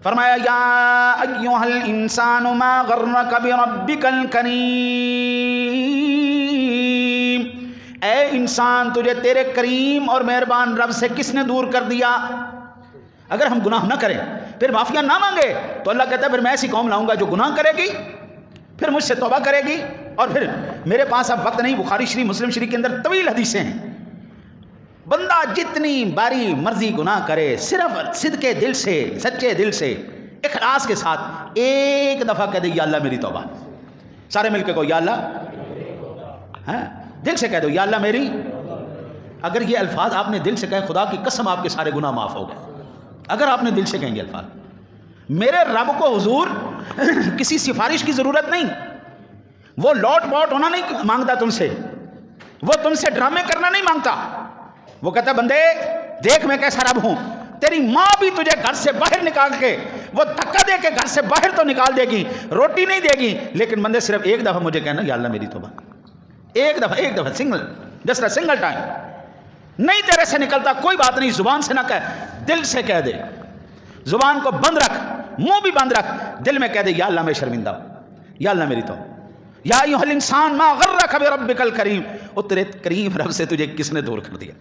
فرمایا یا ایھا الانسان ما غرک بربک الکریم، اے انسان تجھے تیرے کریم اور مہربان رب سے کس نے دور کر دیا؟ اگر ہم گناہ نہ کریں پھر معافیاں نہ مانگے تو اللہ کہتا ہے پھر میں ایسی قوم لاؤں گا جو گناہ کرے گی، پھر مجھ سے توبہ کرے گی، اور پھر میرے پاس اب وقت نہیں، بخاری شریف مسلم شریف کے اندر طویل حدیثیں ہیں، بندہ جتنی باری مرضی گناہ کرے صرف صدقے دل سے، سچے دل سے، اخلاص کے ساتھ ایک دفعہ کہہ دے یا اللہ میری توبہ، سارے مل کے کہو یا اللہ، دل سے کہہ دو یا اللہ میری، اگر یہ الفاظ آپ نے دل سے کہے خدا کی قسم آپ کے سارے گناہ معاف ہو گئے، اگر آپ نے دل سے کہیں گے الفاظ۔ میرے رب کو حضور کسی سفارش کی ضرورت نہیں، وہ لوٹ پوٹ ہونا نہیں مانگتا تم سے، وہ تم سے ڈرامے کرنا نہیں مانگتا، وہ کہتا بندے دیکھ میں کیسا رب ہوں، تیری ماں بھی تجھے گھر سے باہر نکال کے وہ دھکا دے کے گھر سے باہر تو نکال دے گی، روٹی نہیں دے گی، لیکن بندے صرف ایک دفعہ مجھے کہنا یا اللہ میری توبہ، ایک دفعہ single, just a single time, نہیں تیرے سے نکلتا کوئی بات نہیں، زبان سے نہ کہہ، دل سے کہہ دے، زبان کو بند رکھ، منہ بھی بند رکھ، دل میں کہہ دے یا اللہ میں شرمندہ ہوں، یا اللہ میری توبہ، یا ایھا الانسان ما غرک بربک الکریم، او تیرے کریم رب سے تجھے کس نے دور کر دیا؟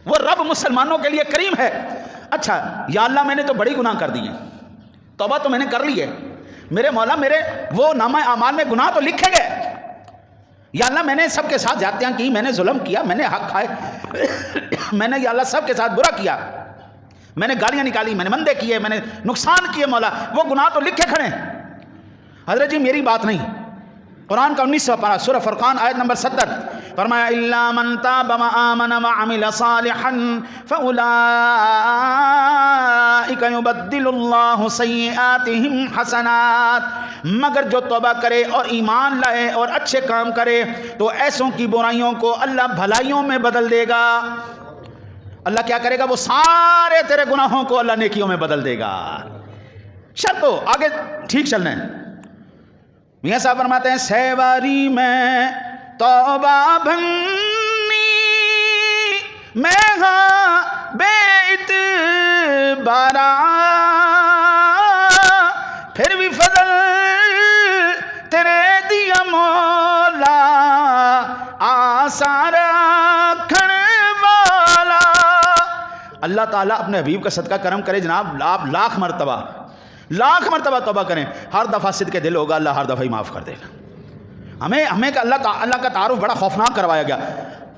وہ رب مسلمانوں کے لیے کریم ہے۔ اچھا یا اللہ میں نے تو بڑی گناہ کر دی ہیں، توبہ تو میں نے کر لی ہے، میرے مولا میرے وہ نامہ اعمال میں گناہ تو لکھے گئے، یا اللہ میں نے سب کے ساتھ زیادتیاں کی، میں نے ظلم کیا، میں نے حق کھائے، میں نے یا اللہ سب کے ساتھ برا کیا، میں نے گالیاں نکالی، میں نے مندے کیے، میں نے نقصان کیے، مولا وہ گناہ تو لکھے کھڑے ہیں۔ حضرت جی میری بات نہیں، قرآن کا 19واں پارہ سورہ فرقان آیت نمبر 70 فرمایا الا من تاب وآمن وعمل صالحا فاولئک یبدل اللہ سیئاتہم حسنات، مگر جو توبہ کرے اور ایمان لائے اور اچھے کام کرے تو ایسوں کی برائیوں کو اللہ بھلائیوں میں بدل دے گا۔ اللہ کیا کرے گا؟ وہ سارے تیرے گناہوں کو اللہ نیکیوں میں بدل دے گا، شرط ہو آگے ٹھیک چلنا ہے۔ میاں صاحب فرماتے ہیں سیواری میں توبہ بھنی میں ہاں بے اعتبارا، پھر بھی فضل تیرے دیا مولا آسان رکھن والا۔ اللہ تعالیٰ اپنے حبیب کا صدقہ کرم کرے جناب، آپ لاکھ مرتبہ توبہ کریں، ہر دفعہ صدقے دل ہوگا، اللہ ہر دفعہ ہی معاف کر دے گا۔ ہمیں کہ اللہ کا تعارف بڑا خوفناک کروایا گیا،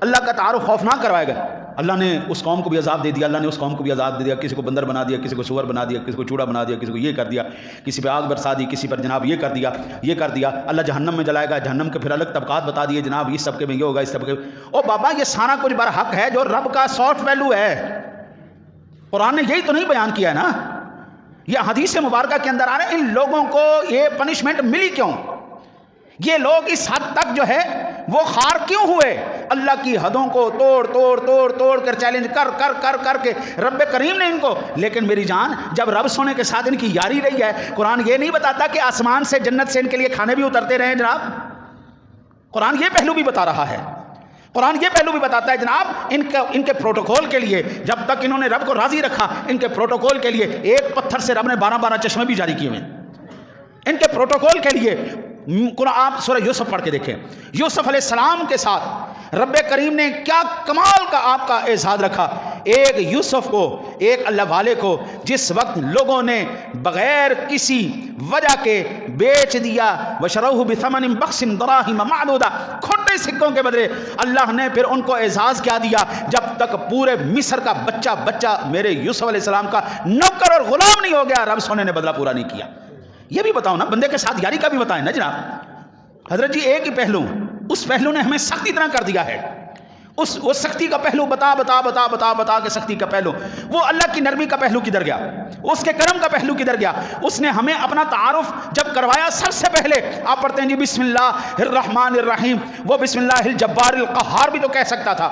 اللہ کا تعارف خوفناک کروایا گیا۔ اللہ نے اس قوم کو بھی عذاب دے دیا، اللہ نے اس قوم کو بھی عذاب دے دیا، کسی کو بندر بنا دیا، کسی کو سور بنا دیا، کسی کو چوڑا بنا دیا، کسی کو یہ کر دیا، کسی پہ آگ برسا دی، کسی پر جناب یہ کر دیا۔ اللہ جہنم میں جلائے گا، جہنم کے پھر الگ طبقات بتا دیے جناب، اس طبقے میں یہ ہوگا، اس طبقے میں۔ او بابا یہ سارا کچھ برحق ہے جو رب کا سافٹ ویلو ہے، قرآن نے یہی تو نہیں بیان کیا ہے نا، یہ حدیث مبارکہ کے اندر آ رہے ہیں۔ ان لوگوں کو یہ پنشمنٹ ملی کیوں؟ یہ لوگ اس حد تک جو ہے وہ خار کیوں ہوئے؟ اللہ کی حدوں کو توڑ کر چیلنج کر کے رب کریم نے ان کو، لیکن میری جان جب رب سونے کے ساتھ ان کی یاری رہی ہے، قرآن یہ نہیں بتاتا کہ آسمان سے جنت سے ان کے لیے کھانے بھی اترتے رہے جناب، قرآن یہ پہلو بھی بتا رہا ہے، قرآن یہ پہلو بھی بتاتا ہے جناب ان کے پروٹوکول کے لیے، جب تک انہوں نے رب کو راضی رکھا، ان کے پروٹوکول کے لیے ایک پتھر سے رب نے 12 چشمے بھی جاری کیے ہوئے، ان کے پروٹوکول کے لیے۔ آپ سورہ یوسف پڑھ کے دیکھیں، یوسف علیہ السلام کے ساتھ رب کریم نے کیا کمال کا آپ کا اعزاز رکھا۔ ایک یوسف کو، ایک اللہ والے کو جس وقت لوگوں نے بغیر کسی وجہ کے بیچ دیا، وشروہ بثمن بخس دراہم معدودہ، کھوٹے سکوں کے بدلے، اللہ نے پھر ان کو اعزاز کیا دیا، جب تک پورے مصر کا بچہ میرے یوسف علیہ السلام کا نوکر اور غلام نہیں ہو گیا، رب سونے نے بدلہ پورا نہیں کیا۔ یہ بھی بتاؤ نا، بندے کے ساتھ یاری کا بھی بتائیں نا جناب۔ حضرت جی ایک ہی پہلو، اس پہلو نے ہمیں سختی طرح کر دیا ہے، وہ سختی کا پہلو بتا کے سختی کا پہلو، وہ اللہ کی نرمی کا پہلو کدھر گیا، اس کے کرم کا پہلو کدھر گیا؟ اس نے ہمیں اپنا تعارف جب کروایا، سب سے پہلے آپ پڑھتے ہیں جی بسم اللہ الرحمن الرحیم، وہ بسم اللہ الجبار القہار بھی تو کہہ سکتا تھا،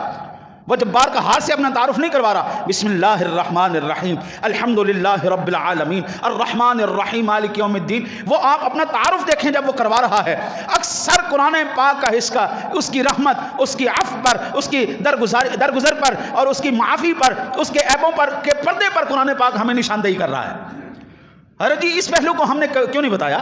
وہ جبار کا ہار سے اپنا تعارف نہیں کروا رہا۔ بسم اللہ الرحمن الرحیم الحمدللہ رب العالمین الرحمن الرحیم مالک یوم الدین، وہ آپ اپنا تعارف دیکھیں جب وہ کروا رہا ہے، اکثر قرآن پاک کا حصہ اس کی رحمت، اس کی عفو پر، اس کی درگزر پر اور اس کی معافی پر، اس کے عیبوں پر کے پردے پر قرآن پاک ہمیں نشاندہی کر رہا ہے۔ ارے جی اس پہلو کو ہم نے کیوں نہیں بتایا؟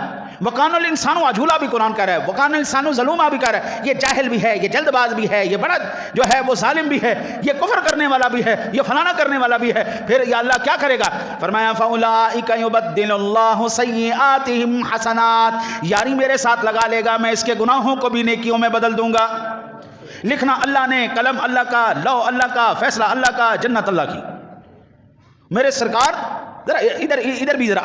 وَقَانَ الْإِنسَانُ عَجُولًا بھی قرآن کہہ رہا ہے، وَقَانَ الْإِنسَانُ ظَلُومًا بھی کہہ رہا ہے. یہ جاہل بھی ہے، یہ جلد باز بھی ہے، یہ بڑا جو ہے وہ ظالم بھی ہے، یہ کفر کرنے والا بھی ہے، یہ فلانا کرنے والا بھی ہے. پھر یا اللہ کیا کرے گا؟ فرمایا فَأُولَٰئِكَ يُبَدِّلُ اللَّهُ سَيِّئَاتِهِمْ حَسَنَاتٍ. یاری میرے ساتھ لگا لے گا، میں اس کے گناہوں کو بھی نیکیوں میں بدل دوں گا. لکھنا اللہ نے، قلم اللہ کا، لو اللہ کا، فیصلہ اللہ کا، جنت اللہ کی. میرے سرکار ذرا ادھر بھی ذرا